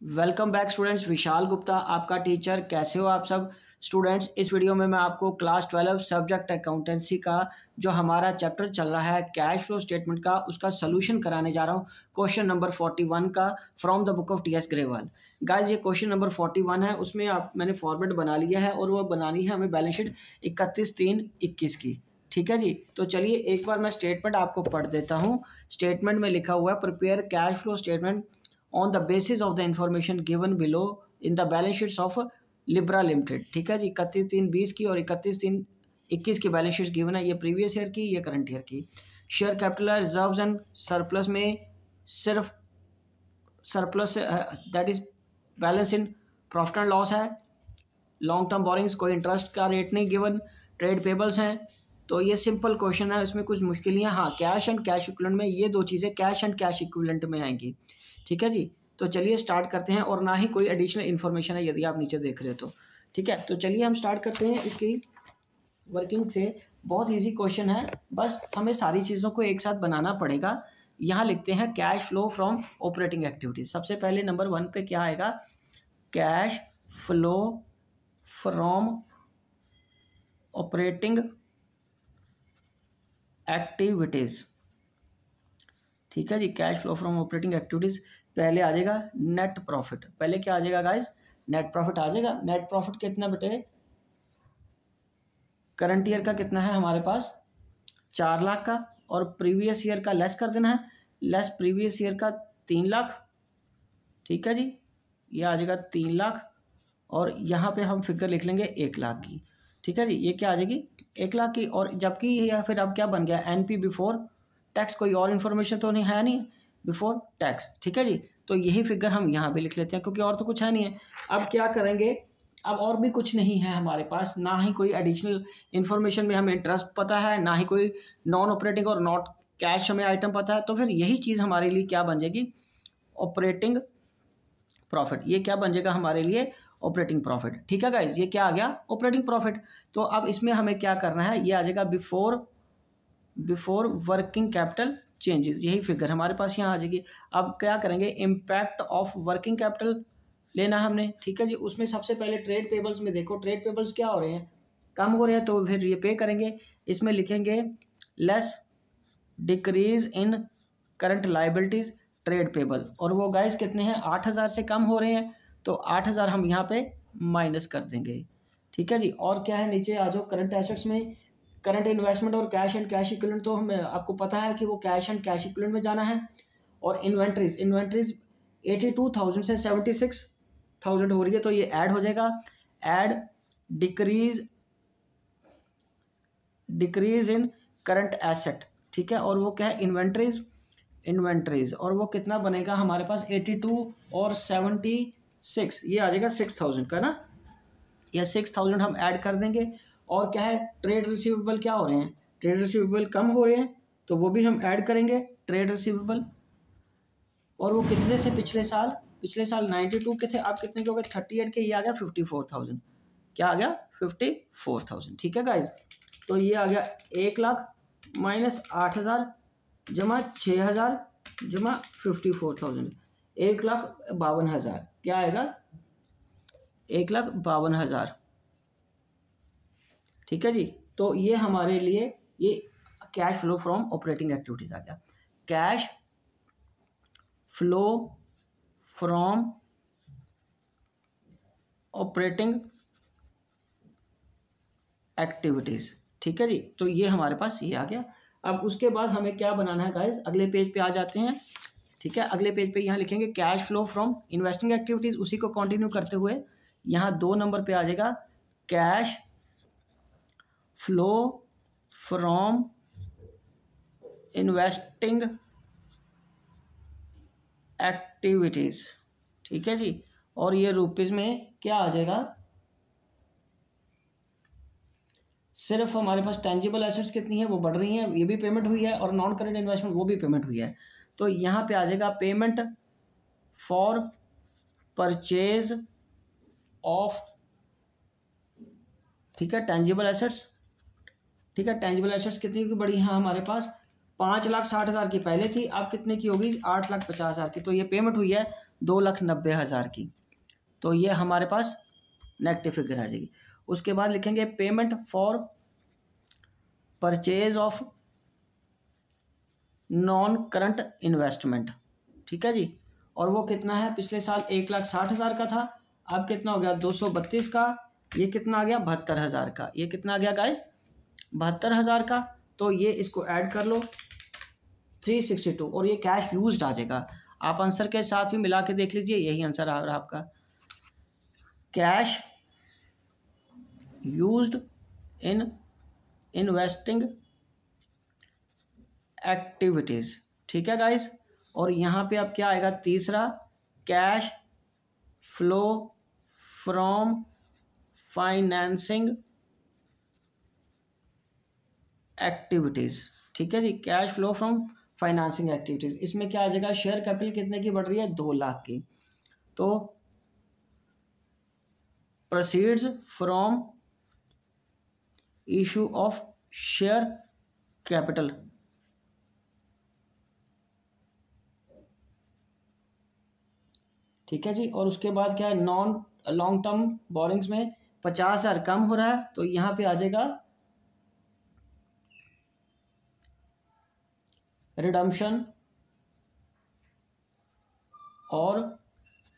Welcome back students. Vishal Gupta आपका teacher. कैसे हो आप सब स्टूडेंट्स। इस वीडियो में मैं आपको क्लास 12 सब्जेक्ट अकाउंटेंसी का जो हमारा चैप्टर चल रहा है कैश फ्लो स्टेटमेंट का, उसका सोल्यूशन कराने जा रहा हूँ। क्वेश्चन नंबर 41 का from the book of T S Grewal. Guys ये क्वेश्चन नंबर 41 है, उसमें मैंने फॉर्मेट बना लिया है और वो बनानी है हमें बैलेंस शीट 31/3/21 की। ठीक है जी। तो चलिए एक बार मैं स्टेटमेंट आपको पढ़ देता हूँ। स्टेटमेंट में लिखा हुआ है prepare cash flow statement on the basis of the information given below in the balance sheets of Libra limited. ठीक है जी। 31/3/20 की और 31/3/21 की बैलेंस शीट गिवन है। ये प्रीवियस ईयर की, ये करंट ईयर की। Share capital reserves and surplus में सिर्फ surplus that is balance in profit and loss है। लॉन्ग टर्म बोरिंग्स, कोई इंटरेस्ट का रेट नहीं गिवन। ट्रेड पेबल्स हैं। तो ये सिंपल क्वेश्चन है, इसमें कुछ मुश्किल नहीं है। हाँ, कैश एंड कैश इक्विवेलेंट में ये दो चीज़ें कैश एंड कैश इक्विवेलेंट में आएंगी। ठीक है जी। तो चलिए स्टार्ट करते हैं, और ना ही कोई एडिशनल इन्फॉर्मेशन है यदि आप नीचे देख रहे हो तो। ठीक है, तो चलिए हम स्टार्ट करते हैं इसकी वर्किंग से। बहुत इजी क्वेश्चन है, बस हमें सारी चीज़ों को एक साथ बनाना पड़ेगा। यहाँ लिखते हैं cash flow from operating activities. सबसे पहले नंबर 1 पे क्या आएगा? Cash flow from operating activities. ठीक है जी। Cash flow from operating activities पहले आ जाएगा नेट प्रॉफिट। पहले क्या आ जाएगा गाइस? नेट प्रॉफिट आ जाएगा। नेट प्रॉफिट कितना बेटे? करंट ईयर का कितना है हमारे पास? 4 लाख का, और प्रीवियस ईयर का लेस कर देना है। लेस प्रीवियस ईयर का 3 लाख। ठीक है जी। ये आ जाएगा 3 लाख, और यहाँ पे हम फिगर लिख लेंगे 1 लाख की। ठीक है जी। ये क्या आ जाएगी? 1 लाख की। और जबकि या फिर अब क्या बन गया? NP before tax. कोई और इन्फॉर्मेशन तो नहीं है, नहीं बिफोर टैक्स। ठीक है जी। तो यही फिगर हम यहाँ पे लिख लेते हैं, क्योंकि और तो कुछ है नहीं है। अब क्या करेंगे? अब और भी कुछ नहीं है हमारे पास, ना ही कोई एडिशनल इन्फॉर्मेशन में हमें इंटरेस्ट पता है, ना ही कोई नॉन ऑपरेटिंग और नॉट कैश हमें आइटम पता है। तो फिर यही चीज़ हमारे लिए क्या बन जाएगी? Operating profit. ये क्या बन जाएगा हमारे लिए? Operating profit. ठीक है गाइज, ये क्या आ गया? Operating profit. तो अब इसमें हमें क्या करना है? ये आ जाएगा बिफोर वर्किंग कैपिटल चेंजेस। यही फिगर हमारे पास यहाँ आ जाएगी। अब क्या करेंगे? इम्पैक्ट ऑफ वर्किंग कैपिटल लेना हमने। ठीक है जी। उसमें सबसे पहले ट्रेड पेबल्स में देखो, ट्रेड पेबल्स क्या हो रहे हैं? कम हो रहे हैं, तो फिर ये पे करेंगे। इसमें लिखेंगे less decrease in current liabilities trade payable, और वो गाइस कितने हैं? 8,000 से कम हो रहे हैं, तो 8,000 हम यहाँ पे माइनस कर देंगे। ठीक है जी। और क्या है? नीचे आ जाओ। करंट एसेट्स में करंट इन्वेस्टमेंट और कैश एंड कैश इक्विवेलेंट, तो हमें आपको पता है कि वो कैश एंड कैश इक्विवेलेंट में जाना है। और इन्वेंट्रीज 82,000 से 76,000 हो रही है, तो ये ऐड हो जाएगा। Add decrease in current asset. ठीक है। और वो क्या है? इन्वेंट्रीज, और वो कितना बनेगा हमारे पास? 82 और 76, ये आ जाएगा 6,000 का ना। या 6,000 हम ऐड कर देंगे। और क्या है? ट्रेड रिसीवेबल क्या हो रहे हैं? ट्रेड रिसीवेबल कम हो रहे हैं, तो वो भी हम ऐड करेंगे ट्रेड रिसीवेबल। और वो कितने थे पिछले साल? पिछले साल 92 के थे, अब कितने के हो गए? 38 के। ये आ गया 54,000। क्या आ गया? 54,000। ठीक है गाइज। तो ये आ गया 1 लाख माइनस 8,000 जमा 6,000 जमा 54,000। 1,52,000। क्या आएगा? 1,52,000। ठीक है जी। तो ये हमारे लिए ये cash flow from operating activities आ गया। Cash flow from operating activities. ठीक है जी। तो ये हमारे पास ये आ गया। अब उसके बाद हमें क्या बनाना है गाइस? अगले पेज पे आ जाते हैं। ठीक है। अगले पेज पे यहाँ लिखेंगे cash flow from investing activities. उसी को कंटिन्यू करते हुए यहाँ 2 नंबर पे आ जाएगा cash flow from investing activities. ठीक है जी। और ये रुपीज में क्या आ जाएगा? सिर्फ हमारे पास टेंजिबल एसेट्स कितनी है? वो बढ़ रही हैं, ये भी पेमेंट हुई है, और नॉन करंट इन्वेस्टमेंट वो भी पेमेंट हुई है। तो यहाँ पे आ जाएगा पेमेंट फॉर परचेज ऑफ, ठीक है, टेंजिबल एसेट्स। ठीक है। टेंजिबल एसेट्स कितनी की बड़ी हैं हमारे पास? 5,60,000 की पहले थी, अब कितने की होगी 8,50,000 की। तो ये पेमेंट हुई है 2,90,000 की, तो ये हमारे पास नेगेटिव फिगर आ जाएगी। उसके बाद लिखेंगे payment for purchase of non current investment, ठीक है जी। और वो कितना है, पिछले साल 1,60,000 का था, अब कितना हो गया 232 का, ये कितना आ गया 72,000 का, ये कितना आ गया गाइस 72,000 का। तो ये इसको ऐड कर लो 362 और ये कैश यूज्ड आ जाएगा। आप आंसर के साथ भी मिला के देख लीजिए, यही आंसर आ रहा है आपका, cash used in investing activities, ठीक है गाइस। और यहाँ पे अब क्या आएगा तीसरा, cash flow from financing activities, ठीक है जी, cash flow from financing activities. इसमें क्या आ जाएगा, शेयर कैपिटल कितने की बढ़ रही है 2 लाख की, तो proceeds from issue of share capital, ठीक है जी। और उसके बाद क्या है, नॉन लॉन्ग टर्म बोरिंग्स में 50,000 कम हो रहा है, तो यहाँ पे आ जाएगा रिडम्पशन और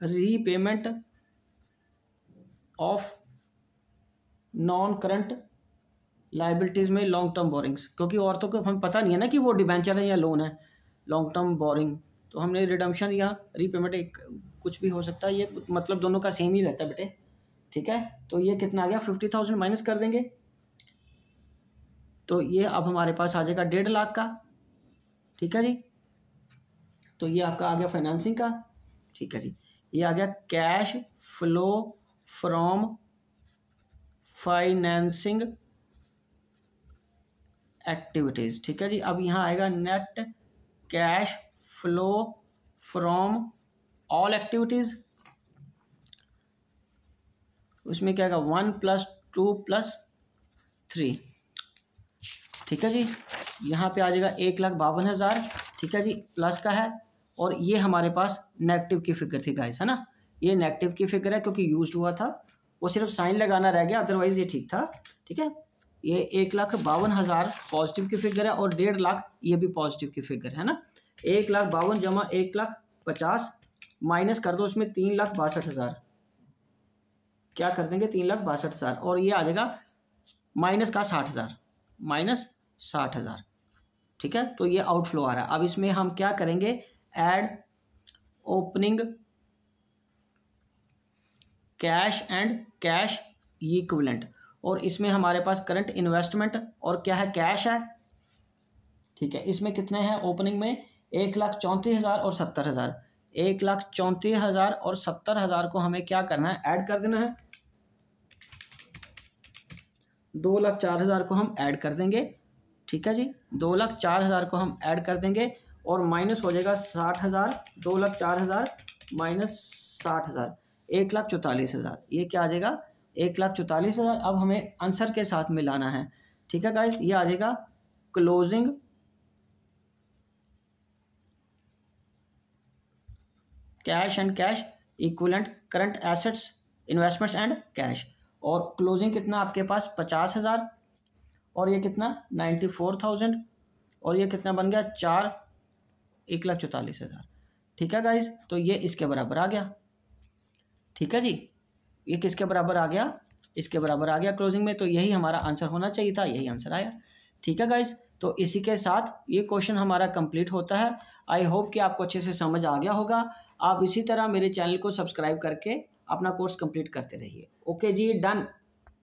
repayment of non current liabilities में लॉन्ग टर्म बोरिंग्स, क्योंकि औरतों को हमें पता नहीं है ना कि वो डिबेंचर है या लोन है, लॉन्ग टर्म बोरिंग, तो हमने रिडम्पशन या रीपेमेंट एक कुछ भी हो सकता है, ये मतलब दोनों का सेम ही रहता है बेटे, ठीक है। तो ये कितना आ गया 50,000 माइनस कर देंगे, तो ये अब हमारे पास आ जाएगा 1.5 लाख का, ठीक है जी। तो ये आपका आ गया फाइनेंसिंग का, ठीक है जी। ये आ गया cash flow from financing activities, ठीक है जी। अब यहाँ आएगा net cash flow from all activities, उसमें क्या आएगा 1 + 2 + 3, ठीक है जी। यहाँ पे आ जाएगा 1,52,000, ठीक है जी, प्लस का है। और ये हमारे पास नेगेटिव की फिगर थी गाइस, है ना, ये नेगेटिव की फिगर है क्योंकि यूज्ड हुआ था, वो सिर्फ साइन लगाना रह गया, अदरवाइज ये ठीक था, ठीक है। ये 1,52,000 पॉजिटिव की फिगर है और 1.5 लाख ये भी पॉजिटिव की फिगर है ना। 1,52,000 जमा 1,50,000 माइनस कर दो उसमें 3,62,000, क्या कर देंगे 3,62,000 और ये आ जाएगा माइनस का 60,000, माइनस 60,000, ठीक है। तो ये आउटफ्लो आ रहा है। अब इसमें हम क्या करेंगे, add opening cash and cash equivalent, और इसमें हमारे पास करंट इन्वेस्टमेंट और क्या है कैश है, ठीक है। इसमें कितने हैं ओपनिंग में 1,34,000 और 70,000, 1,34,000 और 70,000 को हमें क्या करना है, ऐड कर देना है, 2,04,000 को हम ऐड कर देंगे, ठीक है जी, 2,04,000 को हम ऐड कर देंगे और माइनस हो जाएगा 60,000, 2,04,000 माइनस 60,000 1,44,000, ये क्या आ जाएगा 1,44,000। अब हमें आंसर के साथ मिलाना है, ठीक है गाइस, ये आ जाएगा closing cash and cash equivalent current assets investments and cash, और क्लोजिंग कितना आपके पास 50,000 और ये कितना 94,000 और ये कितना बन गया 1,44,000, ठीक है गाइस। तो ये इसके बराबर आ गया, ठीक है जी, ये किसके बराबर आ गया, इसके बराबर आ गया क्लोजिंग में, तो यही हमारा आंसर होना चाहिए था, यही आंसर आया, ठीक है गाइस। तो इसी के साथ ये क्वेश्चन हमारा कंप्लीट होता है। आई होप कि आपको अच्छे से समझ आ गया होगा। आप इसी तरह मेरे चैनल को सब्सक्राइब करके अपना कोर्स कंप्लीट करते रहिए। ओके जी, डन।